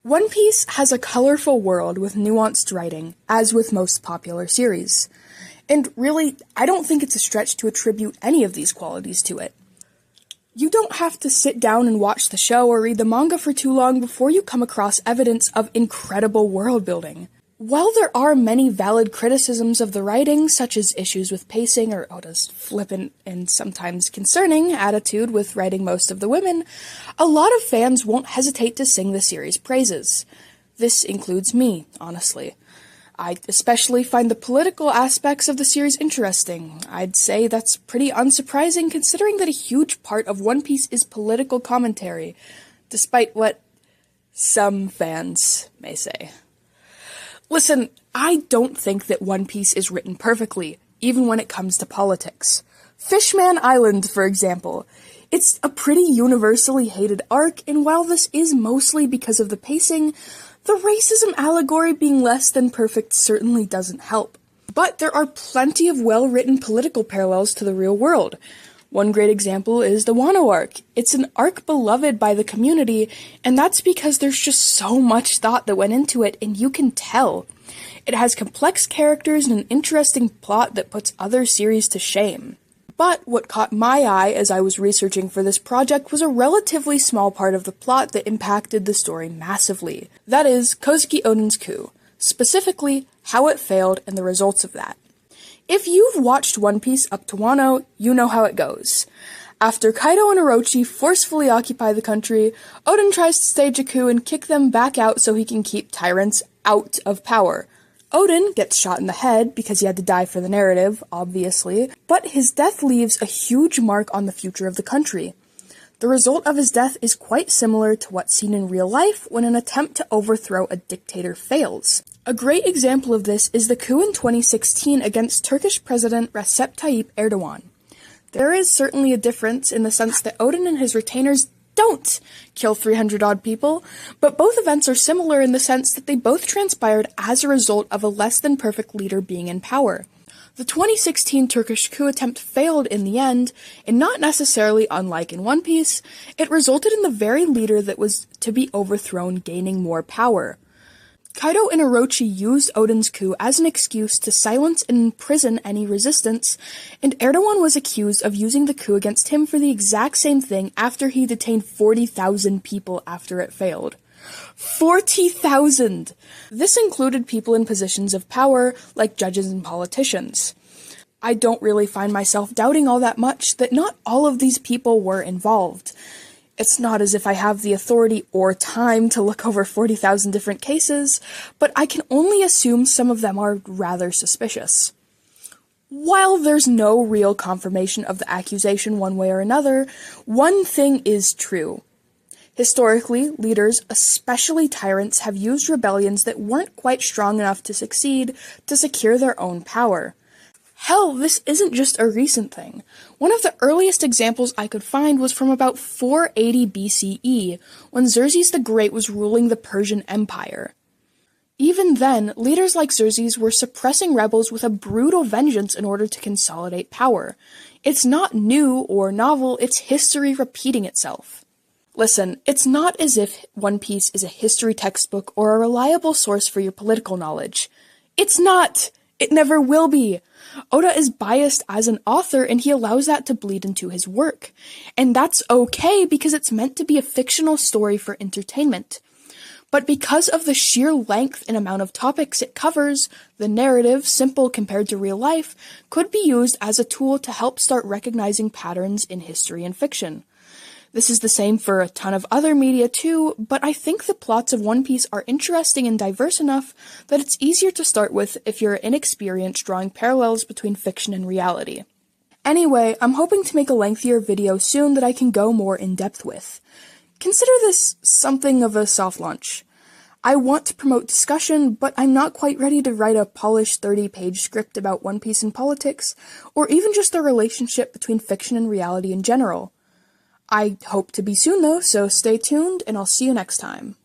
One Piece has a colorful world with nuanced writing, as with most popular series. And really, I don't think it's a stretch to attribute any of these qualities to it. You don't have to sit down and watch the show or read the manga for too long before you come across evidence of incredible world building. While there are many valid criticisms of the writing, such as issues with pacing or Oda's flippant and sometimes concerning attitude with writing most of the women, a lot of fans won't hesitate to sing the series' praises. This includes me, honestly. I especially find the political aspects of the series interesting. I'd say that's pretty unsurprising considering that a huge part of One Piece is political commentary, despite what some fans may say. Listen, I don't think that One Piece is written perfectly, even when it comes to politics. Fishman Island, for example. It's a pretty universally hated arc, and while this is mostly because of the pacing, the racism allegory being less than perfect certainly doesn't help. But there are plenty of well-written political parallels to the real world. One great example is the Wano arc. It's an arc beloved by the community, and that's because there's just so much thought that went into it, and you can tell. It has complex characters and an interesting plot that puts other series to shame. But what caught my eye as I was researching for this project was a relatively small part of the plot that impacted the story massively. That is, Kozuki Oden's coup. Specifically, how it failed and the results of that. If you've watched One Piece up to Wano, you know how it goes. After Kaido and Orochi forcefully occupy the country, Oden tries to stage a coup and kick them back out so he can keep tyrants out of power. Oden gets shot in the head because he had to die for the narrative, obviously, but his death leaves a huge mark on the future of the country. The result of his death is quite similar to what's seen in real life when an attempt to overthrow a dictator fails. A great example of this is the coup in 2016 against Turkish President Recep Tayyip Erdogan. There is certainly a difference in the sense that Oden and his retainers don't kill 300-odd people, but both events are similar in the sense that they both transpired as a result of a less-than-perfect leader being in power. The 2016 Turkish coup attempt failed in the end, and not necessarily unlike in One Piece, it resulted in the very leader that was to be overthrown gaining more power. Kaido and Orochi used Oden's coup as an excuse to silence and imprison any resistance, and Erdogan was accused of using the coup against him for the exact same thing after he detained 40,000 people after it failed. 40,000! This included people in positions of power, like judges and politicians. I don't really find myself doubting all that much that not all of these people were involved. It's not as if I have the authority or time to look over 40,000 different cases, but I can only assume some of them are rather suspicious. While there's no real confirmation of the accusation one way or another, one thing is true. Historically, leaders, especially tyrants, have used rebellions that weren't quite strong enough to succeed to secure their own power. Hell, this isn't just a recent thing. One of the earliest examples I could find was from about 480 BCE, when Xerxes the Great was ruling the Persian Empire. Even then, leaders like Xerxes were suppressing rebels with a brutal vengeance in order to consolidate power. It's not new or novel, it's history repeating itself. Listen, it's not as if One Piece is a history textbook or a reliable source for your political knowledge. It's not! It never will be! Oda is biased as an author, and he allows that to bleed into his work. And that's okay because it's meant to be a fictional story for entertainment. But because of the sheer length and amount of topics it covers, the narrative, simple compared to real life, could be used as a tool to help start recognizing patterns in history and fiction. This is the same for a ton of other media too, but I think the plots of One Piece are interesting and diverse enough that it's easier to start with if you're inexperienced drawing parallels between fiction and reality. Anyway, I'm hoping to make a lengthier video soon that I can go more in depth with. Consider this something of a soft launch. I want to promote discussion, but I'm not quite ready to write a polished 30-page script about One Piece and politics, or even just the relationship between fiction and reality in general. I hope to be soon though, so stay tuned, and I'll see you next time.